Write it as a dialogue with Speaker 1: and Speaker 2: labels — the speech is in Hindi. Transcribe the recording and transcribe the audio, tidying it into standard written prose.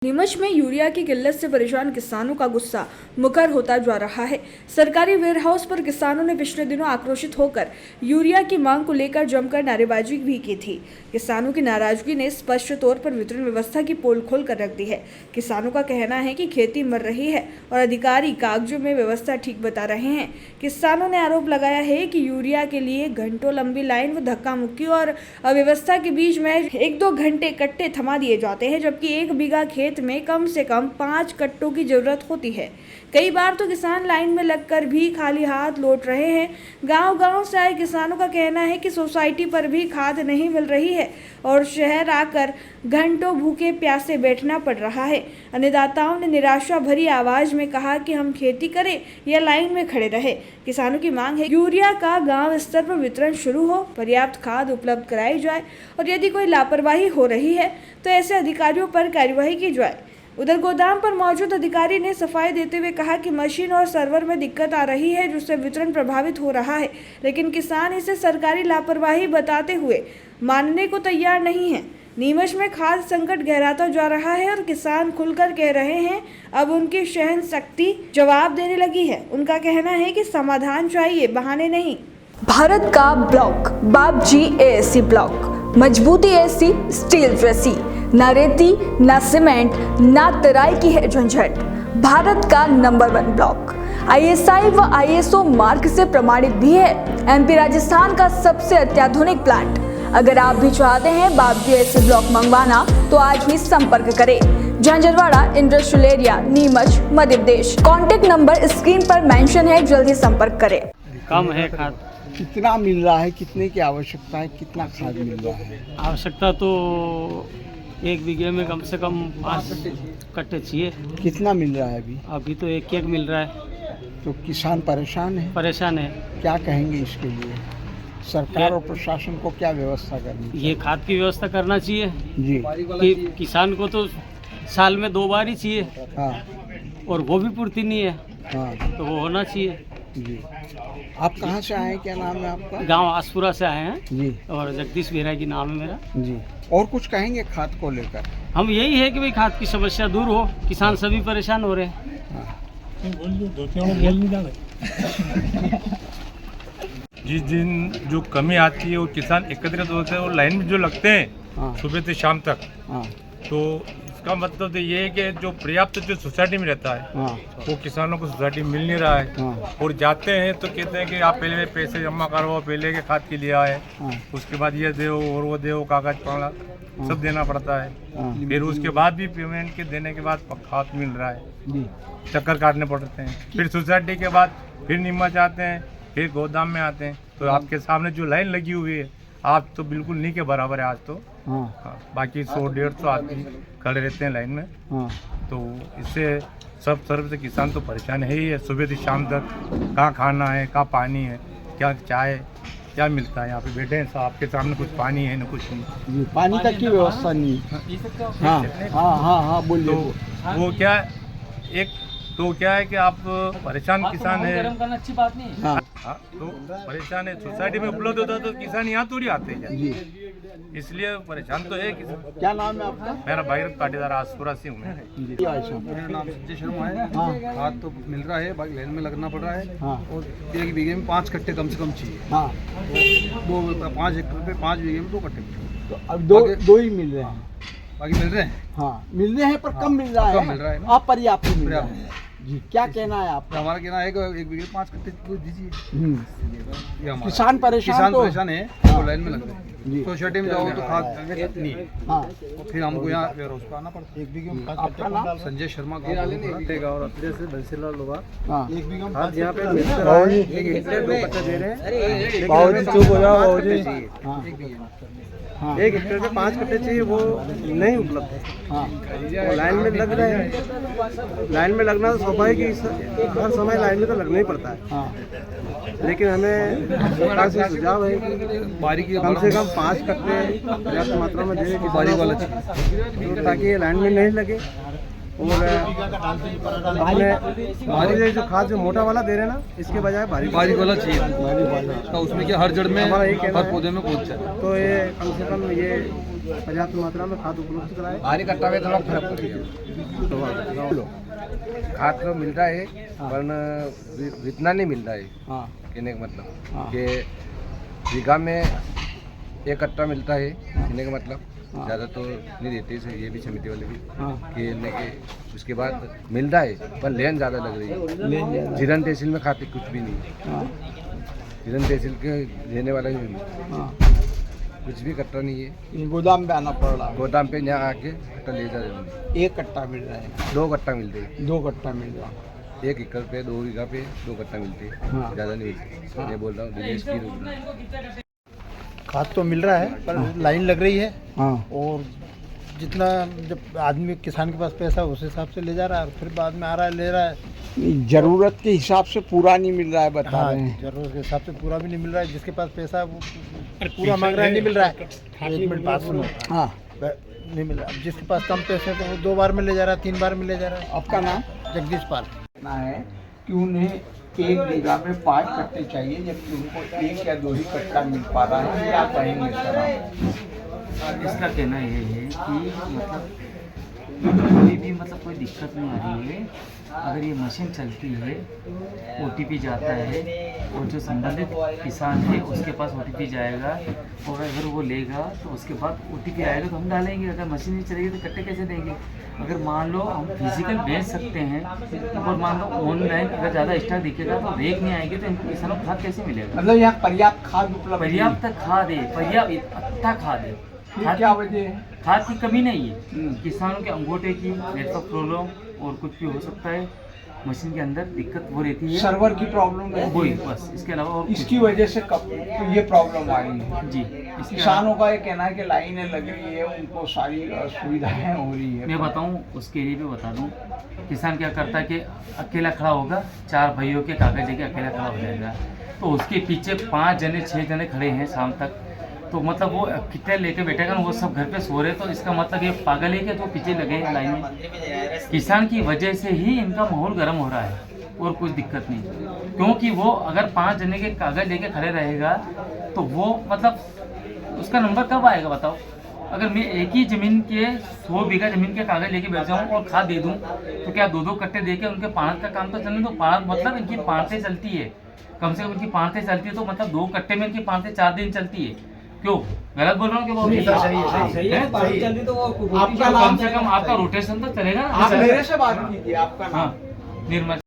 Speaker 1: नीमच में यूरिया की किल्लत से परेशान किसानों का गुस्सा मुखर होता जा रहा है। सरकारी वेयरहाउस पर किसानों ने पिछले दिनों आक्रोशित होकर यूरिया की मांग को लेकर जमकर नारेबाजी भी की थी। किसानों की नाराजगी ने स्पष्ट तौर पर वितरण व्यवस्था की पोल खोल कर रख दी है। किसानों का कहना है कि खेती मर रही है और अधिकारी कागजों में व्यवस्था ठीक बता रहे हैं। किसानों ने आरोप लगाया है कि यूरिया के लिए घंटों लंबी लाइन व धक्का मुक्की और अव्यवस्था के बीच में 1-2 घंटे कट्टे थमा दिए जाते हैं, जबकि 1 बीघा खेत में कम से कम 5 कट्टों की जरूरत होती है। कई बार तो किसान लाइन में लगकर भी खाली हाथ लौट रहे हैं। गांव-गांव से आए किसानों का कहना है कि सोसाइटी पर भी खाद नहीं मिल रही है और शहर आकर घंटों भूखे प्यासे बैठना पड़ रहा है। अन्नदाताओं ने निराशा भरी आवाज में कहा कि हम खेती करें या लाइन में खड़े रहे। किसानों की मांग है यूरिया का गांव स्तर पर वितरण शुरू हो, पर्याप्त खाद उपलब्ध कराई जाए और यदि कोई लापरवाही हो रही है तो ऐसे अधिकारियों पर कार्यवाही की जाए। उधर गोदाम पर मौजूद अधिकारी ने सफाई देते हुए कहा कि मशीन और सर्वर में दिक्कत आ रही है, जिससे वितरण प्रभावित हो रहा है, लेकिन किसान इसे सरकारी लापरवाही बताते हुए मानने को तैयार नहीं है। नीमच में खाद्य संकट गहराता जा रहा है और किसान खुलकर कह रहे हैं अब उनकी सहन शक्ति जवाब देने लगी है। उनका कहना है कि समाधान चाहिए, बहाने नहीं। भारत का ब्लॉक बाबजी एएससी ब्लॉक, मजबूती ऐसी स्टील जैसी, न रेती न सीमेंट न तराई की है झंझट। भारत का नंबर 1 ब्लॉक ISI व ISO मार्क से प्रमाणित भी है। MP राजस्थान का सबसे अत्याधुनिक प्लांट। अगर आप भी चाहते हैं बाबजी एएससी ब्लॉक मंगवाना तो आज ही संपर्क करें। Jhanjharwada industrial area, Neemuch, Madhya Pradesh. Contact number screen पर मेंशन है, जल्दी संपर्क करें।
Speaker 2: कम है खाद।
Speaker 3: कितना मिल रहा है, कितने की आवश्यकता है, कितना खाद मिल रहा है?
Speaker 2: आवश्यकता तो 1 बीघे में कम से कम 5 कट्टे चाहिए।
Speaker 3: कितना मिल रहा है अभी?
Speaker 2: अभी तो 1 मिल रहा है।
Speaker 3: तो किसान परेशान है।
Speaker 2: परेशान है।
Speaker 3: क्या कहेंगे इसके लिए? सरकार और प्रशासन को क्या व्यवस्था करनी?
Speaker 2: ये खाद की व्यवस्था करना चाहिए
Speaker 3: जी
Speaker 2: कि किसान को तो साल में 2 बार ही चाहिए।
Speaker 3: हाँ
Speaker 2: और वो भी पूर्ति नहीं है।
Speaker 3: हाँ
Speaker 2: तो वो होना चाहिए।
Speaker 3: जी। आप कहाँ से आए हैं, क्या नाम है आपका?
Speaker 2: गांव आसपुरा से आए हैं
Speaker 3: जी।
Speaker 2: और जगदीश बेरा की नाम है मेरा
Speaker 3: जी। और कुछ कहेंगे खाद को लेकर?
Speaker 2: हम यही है कि भाई खाद की समस्या दूर हो, किसान सभी परेशान हो रहे हैं।
Speaker 3: हाँ।
Speaker 4: जिस दिन जो कमी आती है और किसान एकत्रित होते हैं और लाइन में जो लगते हैं
Speaker 3: हाँ।
Speaker 4: सुबह से शाम तक,
Speaker 3: हाँ।
Speaker 4: तो इसका मतलब तो ये है कि जो पर्याप्त जो सोसाइटी में रहता है
Speaker 3: हाँ।
Speaker 4: वो किसानों को सोसाइटी मिल नहीं रहा है।
Speaker 3: हाँ।
Speaker 4: और जाते हैं तो कहते हैं कि आप पहले पैसे जमा करवाओ, पहले के खाद के लिए आए,
Speaker 3: हाँ।
Speaker 4: उसके बाद ये दो और वो दो, कागज पाना सब देना पड़ता है।
Speaker 3: हाँ।
Speaker 4: फिर उसके बाद भी पेमेंट के देने के बाद खाद मिल रहा है,
Speaker 3: जी।
Speaker 4: चक्कर काटने पड़ते हैं। फिर सोसाइटी के बाद फिर नीमच आते हैं, फिर गोदाम में आते हैं। तो आपके सामने जो लाइन लगी हुई है आप तो बिल्कुल नहीं के बराबर है आज तो।
Speaker 3: हाँ।
Speaker 4: हाँ, बाकी 100-150 आदमी खड़े रहते हैं लाइन में।
Speaker 3: हाँ।
Speaker 4: तो इससे सब तरफ से किसान तो परेशान है ही है। सुबह से शाम तक कहाँ खाना है, कहाँ पानी है, क्या चाय क्या मिलता है। यहाँ पे बैठे हैं, आपके सामने कुछ पानी है न कुछ नहीं।
Speaker 3: जी। पानी तक की व्यवस्था नहीं। हाँ हाँ हाँ हाँ बोलिए।
Speaker 4: तो वो क्या एक तो क्या है कि आप परेशान किसान है।
Speaker 2: अच्छी बात नहीं।
Speaker 3: हाँ।
Speaker 4: हाँ, तो परेशान है। सोसाइटी में उपलब्ध होता तो किसान यहाँ थोड़ी आते हैं,
Speaker 3: जी।
Speaker 4: इसलिए परेशान तो है किसान।
Speaker 3: क्या नाम है आपका?
Speaker 4: मेरा भागीरथ पाटीदार आसपुरा से हूँ मैं।
Speaker 3: जी। आयशा।
Speaker 5: मेरा नाम संजय शर्मा है।
Speaker 3: हाँ।
Speaker 5: खाद तो मिल रहा है, बाकी लाइन में लगना पड़ रहा है।
Speaker 3: हाँ।
Speaker 5: और 1 बीघे में 5 कट्टे कम से कम चाहिए।
Speaker 3: हाँ।
Speaker 5: 5 हेक्टेयर पे 5 बीघे में 2 कट्टे चाहिए।
Speaker 3: तो अब दो ही मिल रहे हैं।
Speaker 5: बाकी मिल रहे हैं।
Speaker 3: हाँ मिल रहे हैं पर कम मिल रहा है।
Speaker 5: कम मिल रहा है ना।
Speaker 3: अपर्याप्त मिल रहा
Speaker 5: पर्याप्त
Speaker 3: है। जी। क्या कहना है आपका?
Speaker 5: हमारा कहना है कि 1 बीघे में 5 कट्टे दीजिए। ये हमारा
Speaker 3: किसान परेशान
Speaker 5: किसान
Speaker 3: तो-
Speaker 5: परेशान है।
Speaker 3: हाँ।
Speaker 5: वो लाइन में लग रहे हैं।
Speaker 3: जी।
Speaker 5: सोसाइटी में जाओ तो खाद नहीं है।
Speaker 3: हाँ।
Speaker 5: फिर हमको यहाँ वेयरहाउस पे आना पड़ता है। 1 बीघे में
Speaker 3: आपका नाम?
Speaker 5: संजय शर्मा गाँव अपने से बंसीलाल लोहार।
Speaker 3: हाँ।
Speaker 5: 1 बीघा में खाद यहाँ पे मिल रहा है। 1 हेक्टेयर 2 कट्टे दे रहे हैं। बाबूजी चुप हो जाओ बाबूजी।
Speaker 3: हाँ।
Speaker 5: 1 बीघे में
Speaker 3: हाँ।
Speaker 5: 1 हेक्टेयर में 5 कट्टे चाहिए, वो नहीं उपलब्ध है।
Speaker 3: हाँ।
Speaker 5: वो लाइन में लग रहे हैं। लाइन में लगना तो स्वाभाविक है, हर समय लाइन में तो लगना ही पड़ता है।
Speaker 3: हाँ।
Speaker 5: लेकिन हमें सरकार से सुझाव है कि बारीकी कम से कम 5 कट्टे पर्याप्त मात्रा में देने की बारीक वाला चाहिए, तो ताकि ये लाइन में नहीं लगे। और भारी जो खाद जो मोटा वाला दे रहे हैं ना, इसके बजाय बारीक वाला चाहिए। तो उसमें क्या हर जड़ में हर पौधे में पहुंच जाए, तो ये कम से कम ये पर्याप्त मात्रा में खाद उपलब्ध कराए।
Speaker 6: बाहरी कट्टा में थोड़ा फर्क पड़ गया। खाद तो मिल रहा है पर इतना नहीं मिल रहा है।
Speaker 3: हाँ
Speaker 6: कहने का मतलब
Speaker 3: हाँ।
Speaker 6: कि बीघा में 1 कट्टा मिलता है। कहने का मतलब ज़्यादा तो नहीं देते इसे, ये भी समिति वाले भी खेलने के। उसके बाद मिल रहा है पर लेन ज़्यादा लग रही है। जीरन तहसील में खाते कुछ भी नहीं। जीरन तहसील के लेने वाला ही नहीं, कुछ भी कट्टा नहीं है।
Speaker 3: गोदाम में आना पड़ रहा
Speaker 6: गोदाम पे यहाँ आके कट्टा ले जा रहे हैं।
Speaker 3: 1 कट्टा मिल रहा है,
Speaker 6: 2 कट्टा मिलते हैं।
Speaker 3: 2 कट्टा मिल रहा है।
Speaker 6: 1 एकड़ पे 2 बीघा पे 2 कट्टा मिलते हैं।
Speaker 3: हाँ।
Speaker 6: ज़्यादा नहीं मिलते। मैं बोल रहा हूँ दिनेश की रूप में।
Speaker 3: खाद तो मिल रहा है पर लाइन लग रही है।
Speaker 5: हाँ।
Speaker 3: और जितना जब आदमी किसान के पास पैसा उस हिसाब से ले जा रहा है और फिर बाद में आ रहा है ले रहा है।
Speaker 5: जरूरत के हिसाब से पूरा नहीं मिल रहा है, बता
Speaker 3: हाँ,
Speaker 5: रहे हैं।
Speaker 3: जरूरत के हिसाब से पूरा भी नहीं मिल रहा है। जिसके पास पैसा है वो पूरा मांग रहा है, नहीं मिल रहा है। 1 मिनट बात सुनो।
Speaker 5: हाँ,
Speaker 3: नहीं मिल रहा। अब जिसके पास कम पैसे तो वो 2 बार में ले जा रहा है, 3 बार में ले जा रहा है।
Speaker 5: आपका नाम?
Speaker 3: जगदीश पाल।
Speaker 5: ना है कि उन्हें 1 बीघा में 5 कट्टे चाहिए, जबकि उनको 1 या 2 ही कट्टा मिल पा रहा है। ये आप कहेंगे सर?
Speaker 7: इसका कहना ये है कि मतलब कोई भी मतलब कोई दिक्कत नहीं आ रही है। अगर ये मशीन चलती है, OTP जाता है और जो संबंधित किसान है उसके पास OTP जाएगा और अगर वो लेगा तो उसके बाद OTP आएगा तो हम डालेंगे। अगर मशीन नहीं चलेगी तो कट्टे कैसे देंगे? अगर मान लो हम फिजिकल बेच सकते हैं और मान लो ऑनलाइन अगर ज़्यादा स्टॉक दिखेगा तो रेक नहीं आएगी तो इनको किसानों को खाद कैसे मिलेगा?
Speaker 5: मतलब यहाँ पर्याप्त खाद उपलब्ध नहीं है।
Speaker 7: पर्याप्त खाद है, पर्याप्त अच्छा खाद है।
Speaker 5: ये क्या वजह है?
Speaker 7: खाद की कमी नहीं है, किसानों के अंगूठे की नेटवर्क प्रॉब्लम और कुछ भी हो सकता है। मशीन के अंदर दिक्कत वो रहती है,
Speaker 5: सर्वर की प्रॉब्लम है,
Speaker 7: वही बस। इसके अलावा और
Speaker 5: इसकी वजह से तो ये प्रॉब्लम आ रही है।
Speaker 7: जी, इसके
Speaker 5: किसानों का ये कहना है कि लाइनें लग रही है, उनको सारी सुविधाएं हो रही है।
Speaker 7: मैं बताऊं उसके लिए भी बता दूं। किसान क्या करता है कि अकेला खड़ा होगा, 4 भाइयों के कागज लेके अकेला खड़ा हो जाएगा, तो उसके पीछे 5 जने 6 जने खड़े हैं शाम तक। तो मतलब वो कितने लेके बैठेगा ना, वो सब घर पे सो रहे, तो इसका मतलब ये पागल है कि तो पीछे लगे हैं लाइन में। किसान की वजह से ही इनका माहौल गर्म हो रहा है और कोई दिक्कत नहीं, क्योंकि वो अगर 5 जने के कागज लेके खड़े रहेगा तो वो मतलब उसका नंबर कब आएगा बताओ? अगर मैं एक ही ज़मीन के 100 बीघा ज़मीन के कागज लेके बैठ जाऊँ और खाद दे दूँ तो क्या 2-2 कट्टे दे के उनके पाँच का काम तो चलने दो। पाँच मतलब इनकी 5 से चलती है, कम से कम इनकी 5 से चलती है, तो मतलब 2 कट्टे में इनकी 5 से 4 दिन चलती है। क्यों गलत बोल रहा हूँ?
Speaker 5: सही है। आपका
Speaker 7: कम से कम आपका रोटेशन तो चलेगा ना।
Speaker 5: आप मेरे से बात कीजिए, आपका नाम?
Speaker 7: हाँ, निर्मल।